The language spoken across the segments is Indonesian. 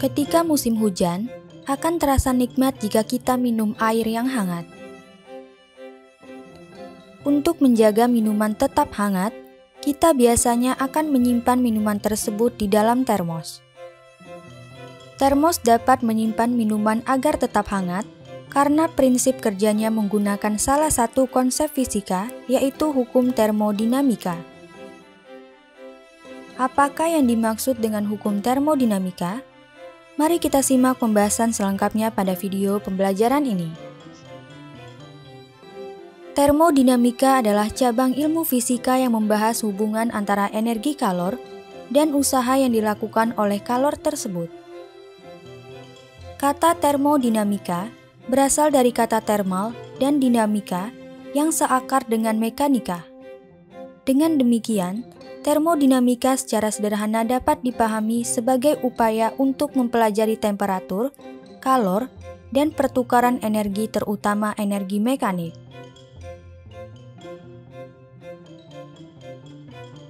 Ketika musim hujan, akan terasa nikmat jika kita minum air yang hangat. Untuk menjaga minuman tetap hangat, kita biasanya akan menyimpan minuman tersebut di dalam termos. Termos dapat menyimpan minuman agar tetap hangat karena prinsip kerjanya menggunakan salah satu konsep fisika, yaitu hukum termodinamika. Apakah yang dimaksud dengan hukum termodinamika? Mari kita simak pembahasan selengkapnya pada video pembelajaran ini. Termodinamika adalah cabang ilmu fisika yang membahas hubungan antara energi kalor dan usaha yang dilakukan oleh kalor tersebut. Kata termodinamika berasal dari kata thermal dan dinamika yang seakar dengan mekanika. Dengan demikian, termodinamika secara sederhana dapat dipahami sebagai upaya untuk mempelajari temperatur, kalor, dan pertukaran energi terutama energi mekanik.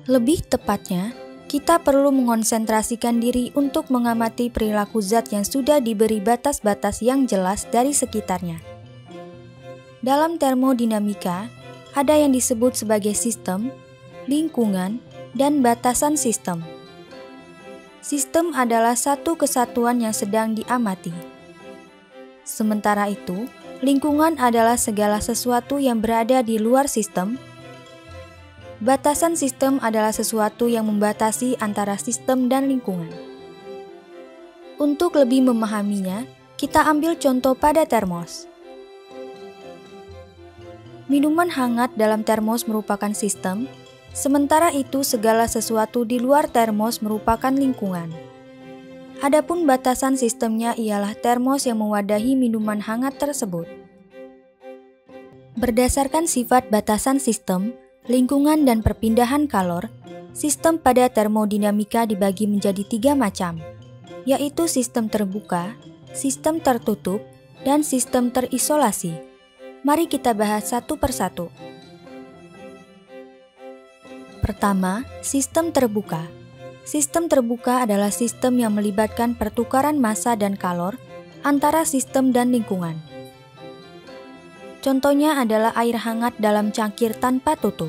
Lebih tepatnya, kita perlu mengonsentrasikan diri untuk mengamati perilaku zat yang sudah diberi batas-batas yang jelas dari sekitarnya. Dalam termodinamika, ada yang disebut sebagai sistem, lingkungan, dan batasan sistem. Sistem adalah satu kesatuan yang sedang diamati. Sementara itu, lingkungan adalah segala sesuatu yang berada di luar sistem. Batasan sistem adalah sesuatu yang membatasi antara sistem dan lingkungan. Untuk lebih memahaminya, kita ambil contoh pada termos. Minuman hangat dalam termos merupakan sistem. Sementara itu, segala sesuatu di luar termos merupakan lingkungan. Adapun batasan sistemnya ialah termos yang mewadahi minuman hangat tersebut. Berdasarkan sifat batasan sistem, lingkungan, dan perpindahan kalor, sistem pada termodinamika dibagi menjadi 3 macam, yaitu sistem terbuka, sistem tertutup, dan sistem terisolasi. Mari kita bahas satu persatu. Pertama, sistem terbuka. Sistem terbuka adalah sistem yang melibatkan pertukaran massa dan kalor antara sistem dan lingkungan. Contohnya adalah air hangat dalam cangkir tanpa tutup.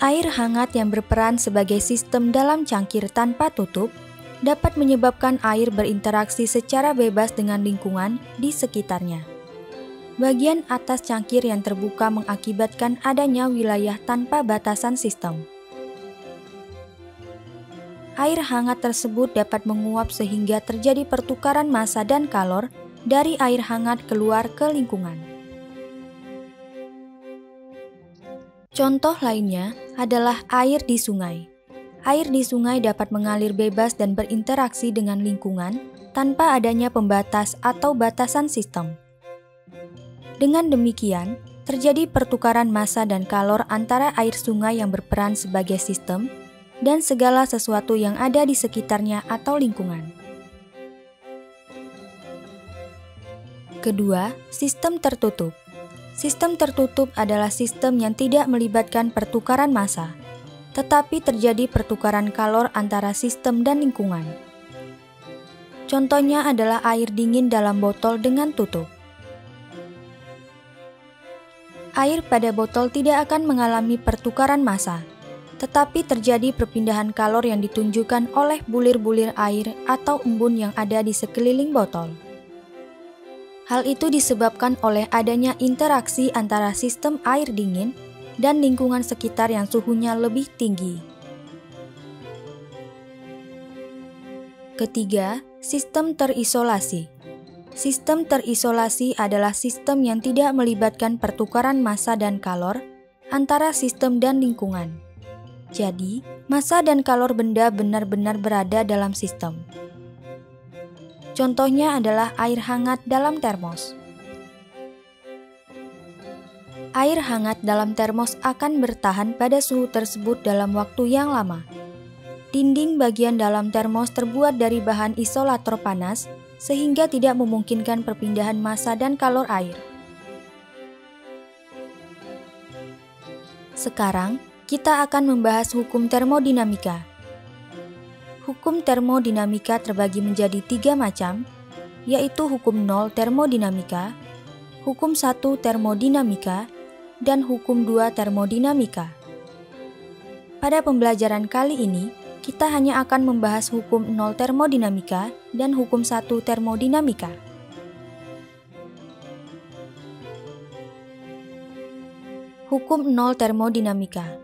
Air hangat yang berperan sebagai sistem dalam cangkir tanpa tutup dapat menyebabkan air berinteraksi secara bebas dengan lingkungan di sekitarnya. Bagian atas cangkir yang terbuka mengakibatkan adanya wilayah tanpa batasan sistem. Air hangat tersebut dapat menguap sehingga terjadi pertukaran massa dan kalor dari air hangat keluar ke lingkungan. Contoh lainnya adalah air di sungai. Air di sungai dapat mengalir bebas dan berinteraksi dengan lingkungan tanpa adanya pembatas atau batasan sistem. Dengan demikian, terjadi pertukaran massa dan kalor antara air sungai yang berperan sebagai sistem dan segala sesuatu yang ada di sekitarnya atau lingkungan. Kedua, sistem tertutup. Sistem tertutup adalah sistem yang tidak melibatkan pertukaran massa, tetapi terjadi pertukaran kalor antara sistem dan lingkungan. Contohnya adalah air dingin dalam botol dengan tutup. Air pada botol tidak akan mengalami pertukaran massa, tetapi terjadi perpindahan kalor yang ditunjukkan oleh bulir-bulir air atau embun yang ada di sekeliling botol. Hal itu disebabkan oleh adanya interaksi antara sistem air dingin dan lingkungan sekitar yang suhunya lebih tinggi. Ketiga, sistem terisolasi. Sistem terisolasi adalah sistem yang tidak melibatkan pertukaran massa dan kalor antara sistem dan lingkungan. Jadi, massa dan kalor benda benar-benar berada dalam sistem. Contohnya adalah air hangat dalam termos. Air hangat dalam termos akan bertahan pada suhu tersebut dalam waktu yang lama. Dinding bagian dalam termos terbuat dari bahan isolator panas, sehingga tidak memungkinkan perpindahan massa dan kalor air. Sekarang, kita akan membahas hukum termodinamika. Hukum termodinamika terbagi menjadi 3 macam, yaitu hukum 0 termodinamika, hukum 1 termodinamika, dan hukum 2 termodinamika. Pada pembelajaran kali ini, kita hanya akan membahas hukum 0 termodinamika dan hukum 1 termodinamika. Hukum 0 termodinamika.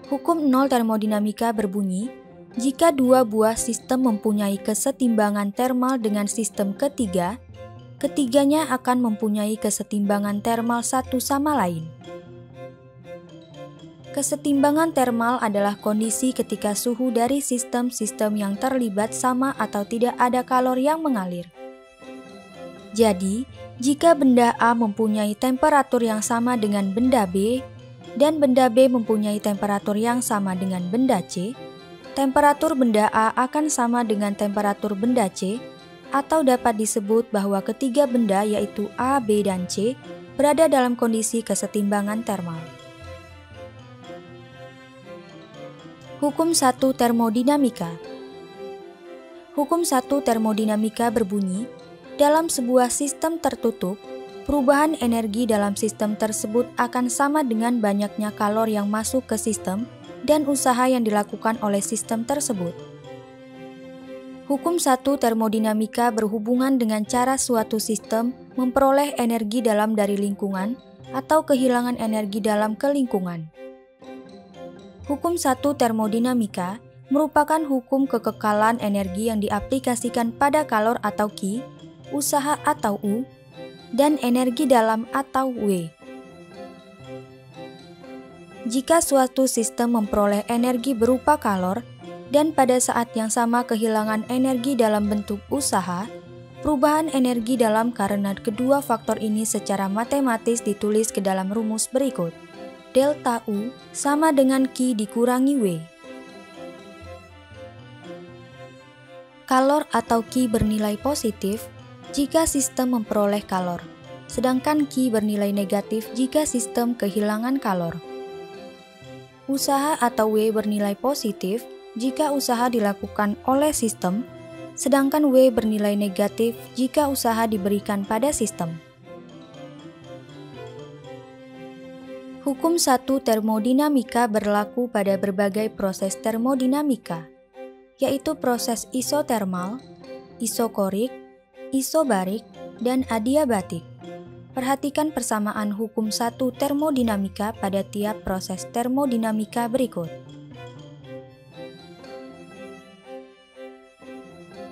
Hukum 0 termodinamika berbunyi, jika dua buah sistem mempunyai kesetimbangan termal dengan sistem ketiga, ketiganya akan mempunyai kesetimbangan termal satu sama lain. Kesetimbangan termal adalah kondisi ketika suhu dari sistem-sistem yang terlibat sama atau tidak ada kalor yang mengalir. Jadi, jika benda A mempunyai temperatur yang sama dengan benda B, dan benda B mempunyai temperatur yang sama dengan benda C, temperatur benda A akan sama dengan temperatur benda C, atau dapat disebut bahwa ketiga benda yaitu A, B, dan C berada dalam kondisi kesetimbangan termal. Hukum 1 termodinamika. Hukum 1 termodinamika berbunyi, dalam sebuah sistem tertutup, perubahan energi dalam sistem tersebut akan sama dengan banyaknya kalor yang masuk ke sistem dan usaha yang dilakukan oleh sistem tersebut. Hukum 1 termodinamika berhubungan dengan cara suatu sistem memperoleh energi dalam dari lingkungan atau kehilangan energi dalam ke lingkungan. Hukum 1 termodinamika merupakan hukum kekekalan energi yang diaplikasikan pada kalor atau Q, usaha atau U, dan energi dalam atau W. Jika suatu sistem memperoleh energi berupa kalor dan pada saat yang sama kehilangan energi dalam bentuk usaha, perubahan energi dalam karena kedua faktor ini secara matematis ditulis ke dalam rumus berikut. Delta U sama dengan Q dikurangi W. Kalor atau Q bernilai positif jika sistem memperoleh kalor, sedangkan Q bernilai negatif jika sistem kehilangan kalor. Usaha atau W bernilai positif jika usaha dilakukan oleh sistem, sedangkan W bernilai negatif jika usaha diberikan pada sistem. Hukum 1 termodinamika berlaku pada berbagai proses termodinamika, yaitu proses isotermal, isokorik, isobarik, dan adiabatik. Perhatikan persamaan hukum 1 termodinamika pada tiap proses termodinamika berikut.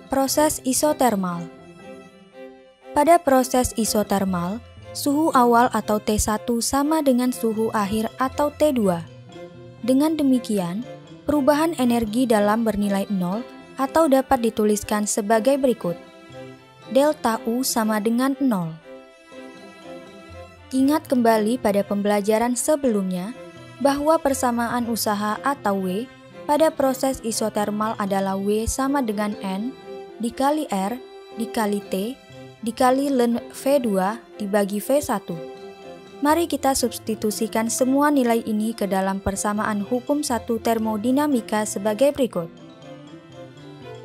Proses isotermal. Pada proses isotermal, suhu awal atau T1 sama dengan suhu akhir atau T2. Dengan demikian, perubahan energi dalam bernilai 0 atau dapat dituliskan sebagai berikut. Delta U sama dengan 0. Ingat kembali pada pembelajaran sebelumnya bahwa persamaan usaha atau W pada proses isotermal adalah W sama dengan N dikali R dikali T dikali ln V2 dibagi V1. Mari kita substitusikan semua nilai ini ke dalam persamaan hukum 1 termodinamika sebagai berikut.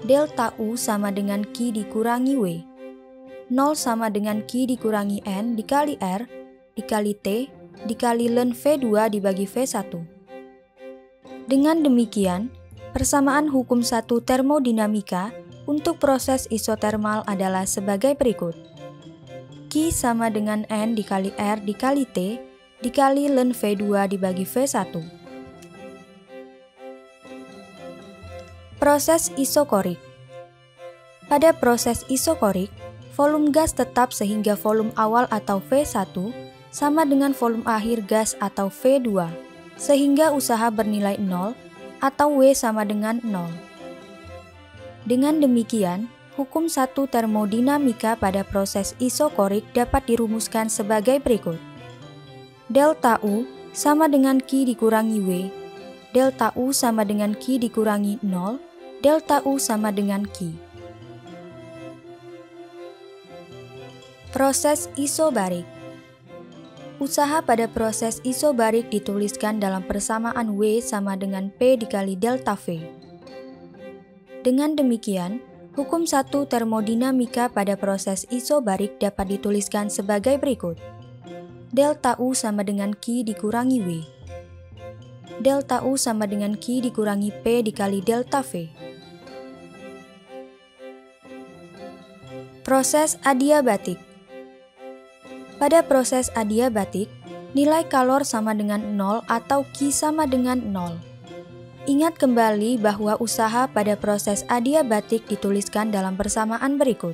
Delta U sama dengan Q dikurangi W. 0 sama dengan Q dikurangi N dikali R dikali T dikali ln V2 dibagi V1. Dengan demikian, persamaan hukum 1 termodinamika untuk proses isotermal adalah sebagai berikut. Q sama dengan N dikali R dikali T dikali ln V2 dibagi V1. Proses isokorik. Pada proses isokorik, volume gas tetap sehingga volume awal atau V1 sama dengan volume akhir gas atau V2, sehingga usaha bernilai 0 atau W sama dengan 0. Dengan demikian, hukum 1 termodinamika pada proses isokorik dapat dirumuskan sebagai berikut. Delta U sama dengan Q dikurangi W, delta U sama dengan Q dikurangi 0, delta U sama dengan Q. Proses isobarik. Usaha pada proses isobarik dituliskan dalam persamaan W sama dengan P dikali delta V. Dengan demikian, hukum 1 termodinamika pada proses isobarik dapat dituliskan sebagai berikut. Delta U sama dengan Q dikurangi W. Delta U sama dengan Q dikurangi P dikali delta V. Proses adiabatik. Pada proses adiabatik, nilai kalor sama dengan 0 atau Q sama dengan 0. Ingat kembali bahwa usaha pada proses adiabatik dituliskan dalam persamaan berikut.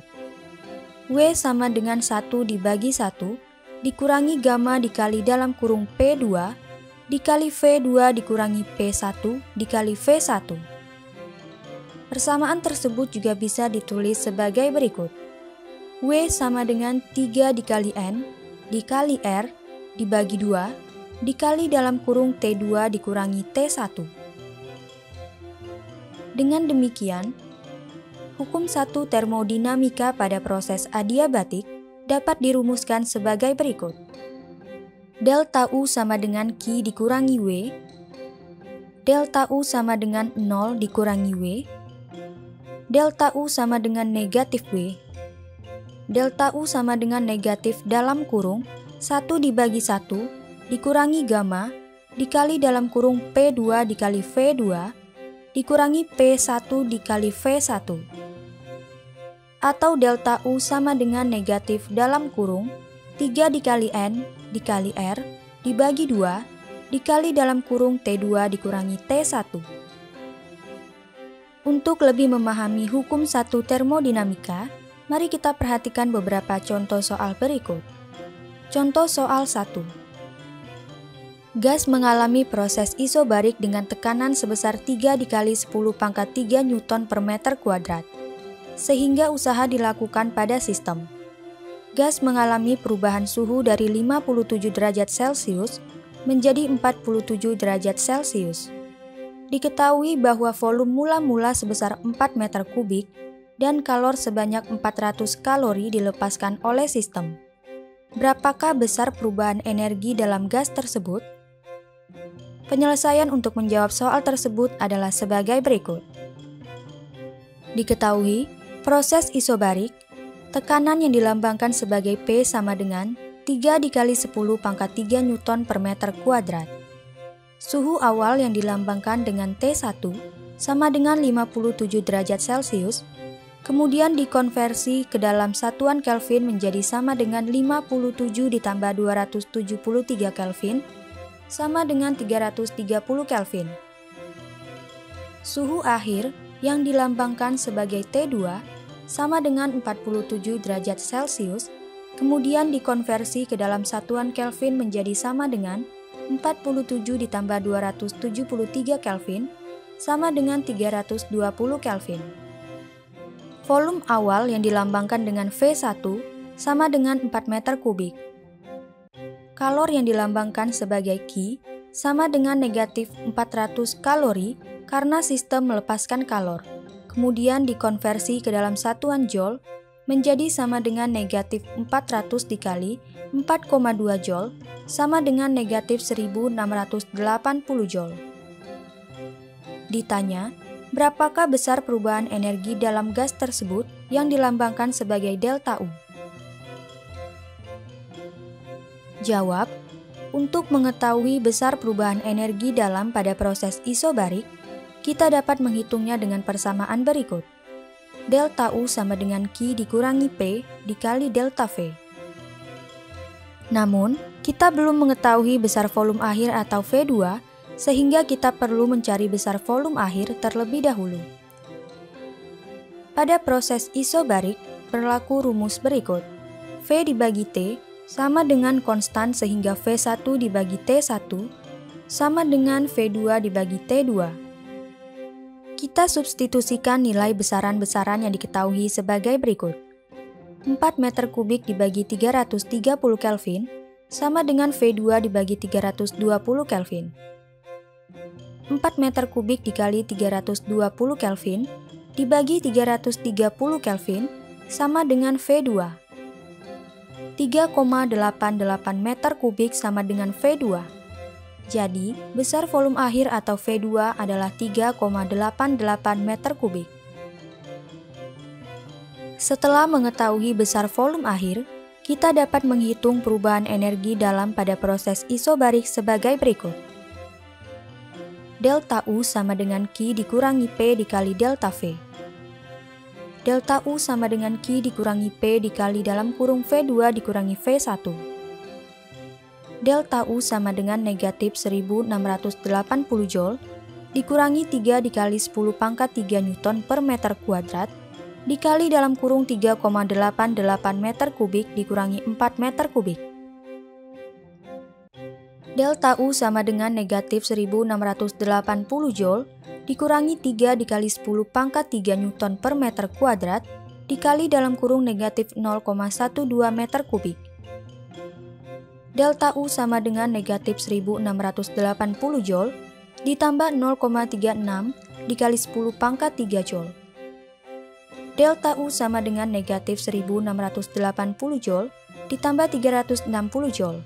W sama dengan 1 dibagi 1 dikurangi gamma dikali dalam kurung P2 dikali V2 dikurangi P1 dikali V1. Persamaan tersebut juga bisa ditulis sebagai berikut. W sama dengan 3 dikali N dikali R dibagi 2 dikali dalam kurung T2 dikurangi T1. Dengan demikian, hukum 1 termodinamika pada proses adiabatik dapat dirumuskan sebagai berikut. Delta U sama dengan Q dikurangi W. Delta U sama dengan 0 dikurangi W. Delta U sama dengan negatif W. Delta U sama dengan negatif dalam kurung 1 dibagi 1 dikurangi gamma dikali dalam kurung P2 dikali V2 dikurangi P1 dikali V1. Atau delta U sama dengan negatif dalam kurung 3 dikali N dikali R dibagi 2 dikali dalam kurung T2 dikurangi T1. Untuk lebih memahami hukum 1 termodinamika, mari kita perhatikan beberapa contoh soal berikut. Contoh soal 1. Gas mengalami proses isobarik dengan tekanan sebesar 3 dikali 10 pangkat 3 Newton per meter kuadrat, sehingga usaha dilakukan pada sistem. Gas mengalami perubahan suhu dari 57 derajat Celcius menjadi 47 derajat Celcius. Diketahui bahwa volume mula-mula sebesar 4 meter kubik dan kalor sebanyak 400 kalori dilepaskan oleh sistem. Berapakah besar perubahan energi dalam gas tersebut? Penyelesaian untuk menjawab soal tersebut adalah sebagai berikut. Diketahui, proses isobarik, tekanan yang dilambangkan sebagai P sama dengan 3 dikali 10 pangkat 3 Newton per meter kuadrat. Suhu awal yang dilambangkan dengan T1 sama dengan 57 derajat Celcius, kemudian dikonversi ke dalam satuan Kelvin menjadi sama dengan 57 ditambah 273 Kelvin, sama dengan 330 Kelvin. Suhu akhir yang dilambangkan sebagai T2 sama dengan 47 derajat Celcius, kemudian dikonversi ke dalam satuan Kelvin menjadi sama dengan 47 ditambah 273 Kelvin, sama dengan 320 Kelvin. Volume awal yang dilambangkan dengan V1 sama dengan 4 meter kubik. Kalor yang dilambangkan sebagai Q sama dengan negatif 400 kalori karena sistem melepaskan kalor, kemudian dikonversi ke dalam satuan Joule menjadi sama dengan negatif 400 dikali 4,2 Joule sama dengan negatif 1680 Joule. Ditanya, berapakah besar perubahan energi dalam gas tersebut yang dilambangkan sebagai delta U? Jawab, untuk mengetahui besar perubahan energi dalam pada proses isobarik, kita dapat menghitungnya dengan persamaan berikut. Delta U sama dengan Q dikurangi P dikali delta V. Namun, kita belum mengetahui besar volume akhir atau V2, sehingga kita perlu mencari besar volume akhir terlebih dahulu. Pada proses isobarik, berlaku rumus berikut. V dibagi T sama dengan konstan sehingga V1 dibagi T1 sama dengan V2 dibagi T2. Kita substitusikan nilai besaran-besaran yang diketahui sebagai berikut. 4 meter kubik dibagi 330 Kelvin sama dengan V2 dibagi 320 Kelvin. 4 meter kubik dikali 320 Kelvin dibagi 330 Kelvin sama dengan V2. 3 3,88 meter kubik sama dengan V2. Jadi, besar volume akhir atau V2 adalah 3,88 meter kubik. Setelah mengetahui besar volume akhir, kita dapat menghitung perubahan energi dalam pada proses isobarik sebagai berikut. Delta U sama dengan Q dikurangi P dikali delta V. Delta U sama dengan Q dikurangi P dikali dalam kurung V2 dikurangi V1. Delta U sama dengan negatif 1680 Joule dikurangi 3 dikali 10 pangkat 3 Newton per meter kuadrat dikali dalam kurung 3,88 meter kubik dikurangi 4 meter kubik. Delta U sama dengan negatif 1680 Joule dikurangi 3 dikali 10 pangkat 3 Newton per meter kuadrat dikali dalam kurung negatif 0,12 meter kubik. Delta U sama dengan negatif 1680 Joule ditambah 0,36 dikali 10 pangkat 3 Joule. Delta U sama dengan negatif 1680 Joule ditambah 360 Joule.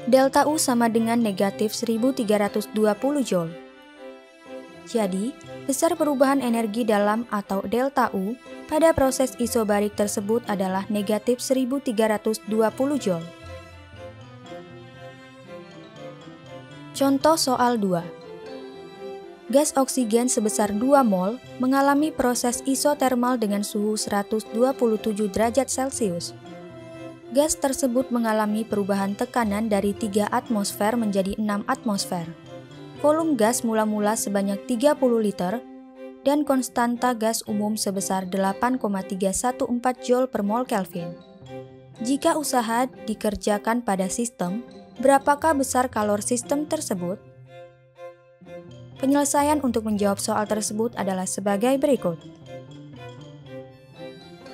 Delta U sama dengan negatif 1320 Joule. Jadi, besar perubahan energi dalam atau delta U pada proses isobarik tersebut adalah negatif 1320 Joule. Contoh soal 2. Gas oksigen sebesar 2 mol mengalami proses isotermal dengan suhu 127 derajat Celcius. Gas tersebut mengalami perubahan tekanan dari 3 atmosfer menjadi 6 atmosfer. Volume gas mula-mula sebanyak 30 liter, dan konstanta gas umum sebesar 8,314 Joule per mol Kelvin. Jika usaha dikerjakan pada sistem, berapakah besar kalor sistem tersebut? Penyelesaian untuk menjawab soal tersebut adalah sebagai berikut.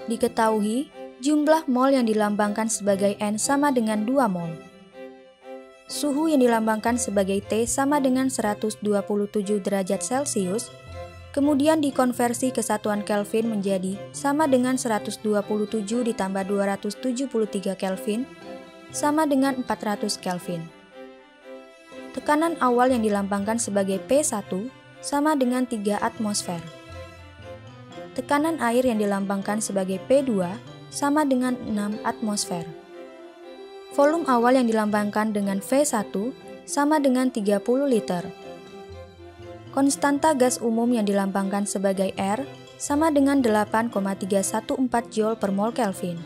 Diketahui, jumlah mol yang dilambangkan sebagai N sama dengan 2 mol. Suhu yang dilambangkan sebagai T sama dengan 127 derajat Celcius, kemudian dikonversi ke satuan Kelvin menjadi sama dengan 127 ditambah 273 Kelvin, sama dengan 400 Kelvin. Tekanan awal yang dilambangkan sebagai P1 sama dengan 3 atmosfer. Tekanan air yang dilambangkan sebagai P2 sama dengan 6 atmosfer. Volume awal yang dilambangkan dengan V1 sama dengan 30 liter. Konstanta gas umum yang dilambangkan sebagai R sama dengan 8,314 Joule per mol Kelvin.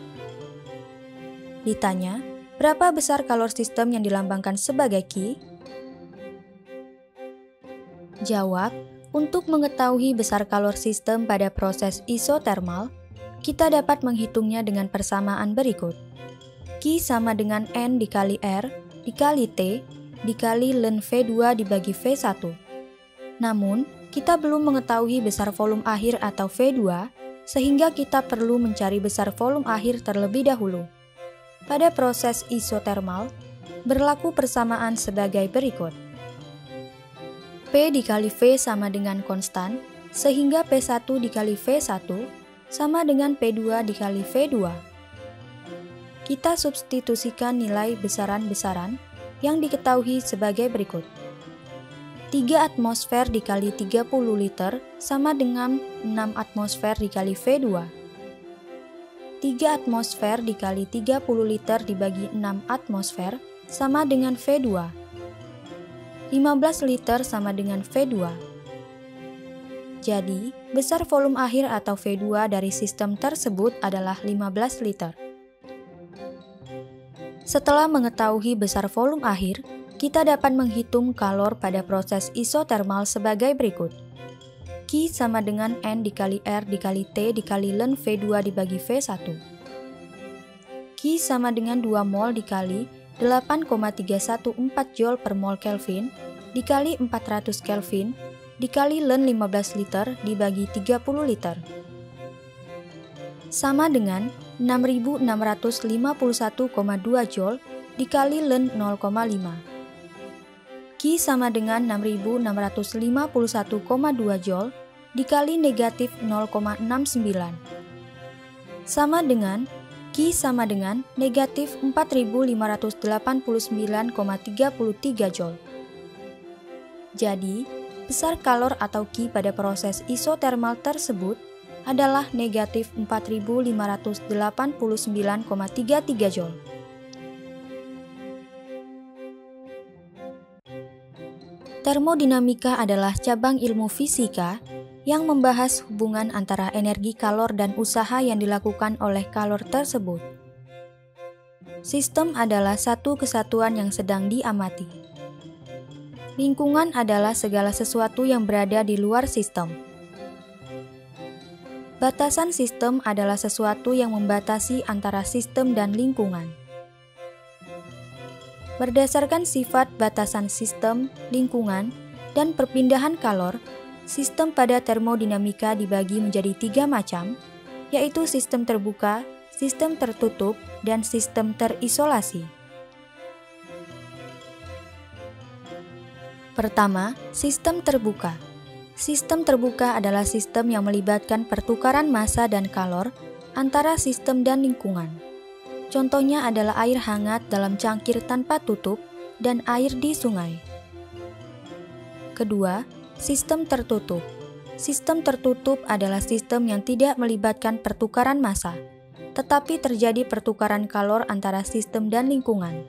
Ditanya, berapa besar kalor sistem yang dilambangkan sebagai Q? Jawab, untuk mengetahui besar kalor sistem pada proses isotermal, kita dapat menghitungnya dengan persamaan berikut. Q sama dengan N dikali R dikali T dikali ln V2 dibagi V1. Namun, kita belum mengetahui besar volume akhir atau V2, sehingga kita perlu mencari besar volume akhir terlebih dahulu. Pada proses isotermal, berlaku persamaan sebagai berikut. P dikali V sama dengan konstan, sehingga P1 dikali V1 sama dengan P2 dikali V2. Kita substitusikan nilai besaran-besaran yang diketahui sebagai berikut. 3 atmosfer dikali 30 liter sama dengan 6 atmosfer dikali V2. 3 atmosfer dikali 30 liter dibagi 6 atmosfer sama dengan V2. 15 liter sama dengan V2. Jadi, besar volume akhir atau V2 dari sistem tersebut adalah 15 liter. Setelah mengetahui besar volume akhir, kita dapat menghitung kalor pada proses isotermal sebagai berikut. Q sama dengan N dikali R dikali T dikali ln V2 dibagi V1. Q sama dengan 2 mol dikali 8,314 Joule per mol Kelvin dikali 400 Kelvin dikali ln 15 liter dibagi 30 liter. Sama dengan 6.651,2 Joule dikali ln 0,5. Q sama dengan 6.651,2 Joule dikali negatif 0,69. Sama dengan Q sama dengan negatif 4589,33 Joule. Jadi, besar kalor atau Q pada proses isotermal tersebut adalah negatif 4589,33 Joule. Termodinamika adalah cabang ilmu fisika yang membahas hubungan antara energi kalor dan usaha yang dilakukan oleh kalor tersebut. Sistem adalah satu kesatuan yang sedang diamati. Lingkungan adalah segala sesuatu yang berada di luar sistem. Batasan sistem adalah sesuatu yang membatasi antara sistem dan lingkungan. Berdasarkan sifat batasan sistem, lingkungan, dan perpindahan kalor, sistem pada termodinamika dibagi menjadi 3 macam, yaitu sistem terbuka, sistem tertutup, dan sistem terisolasi. Pertama, sistem terbuka. Sistem terbuka adalah sistem yang melibatkan pertukaran massa dan kalor antara sistem dan lingkungan. Contohnya adalah air hangat dalam cangkir tanpa tutup dan air di sungai. Kedua, sistem tertutup. Sistem tertutup adalah sistem yang tidak melibatkan pertukaran massa, tetapi terjadi pertukaran kalor antara sistem dan lingkungan.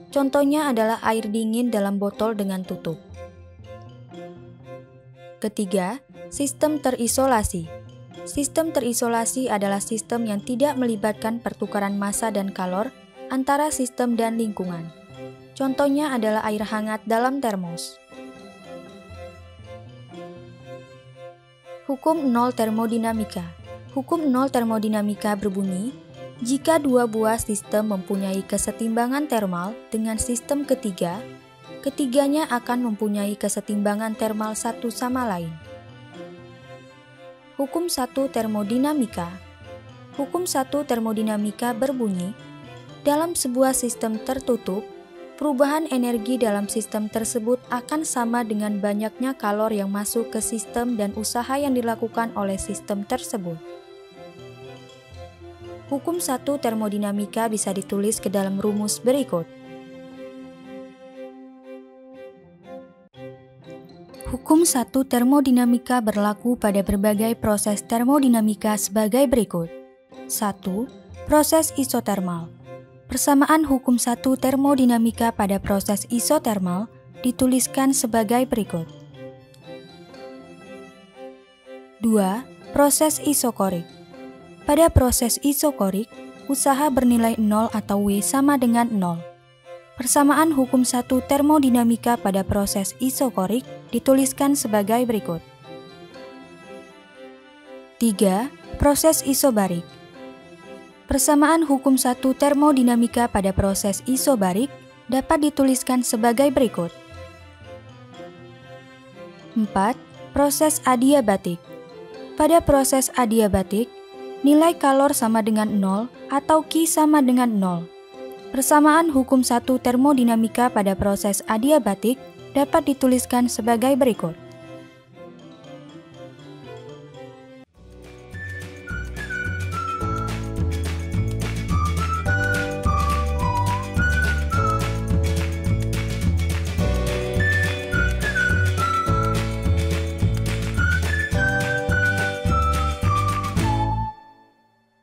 Contohnya adalah air dingin dalam botol dengan tutup. Ketiga, sistem terisolasi. Sistem terisolasi adalah sistem yang tidak melibatkan pertukaran massa dan kalor antara sistem dan lingkungan. Contohnya adalah air hangat dalam termos. Hukum nol termodinamika. Hukum nol termodinamika berbunyi, jika dua buah sistem mempunyai kesetimbangan termal dengan sistem ketiga, ketiganya akan mempunyai kesetimbangan termal satu sama lain. Hukum 1 termodinamika. Hukum 1 termodinamika berbunyi, dalam sebuah sistem tertutup, perubahan energi dalam sistem tersebut akan sama dengan banyaknya kalor yang masuk ke sistem dan usaha yang dilakukan oleh sistem tersebut. Hukum 1 termodinamika bisa ditulis ke dalam rumus berikut. Hukum 1 termodinamika berlaku pada berbagai proses termodinamika sebagai berikut. 1. Proses isotermal. Persamaan hukum 1 termodinamika pada proses isotermal dituliskan sebagai berikut. 2. Proses isokorik. Pada proses isokorik, usaha bernilai 0 atau W sama dengan 0. Persamaan hukum 1 termodinamika pada proses isokorik dituliskan sebagai berikut. 3. Proses isobarik. Persamaan hukum 1 termodinamika pada proses isobarik dapat dituliskan sebagai berikut. 4. Proses adiabatik. Pada proses adiabatik, nilai kalor sama dengan 0 atau Q sama dengan 0. Persamaan hukum 1 termodinamika pada proses adiabatik dapat dituliskan sebagai berikut.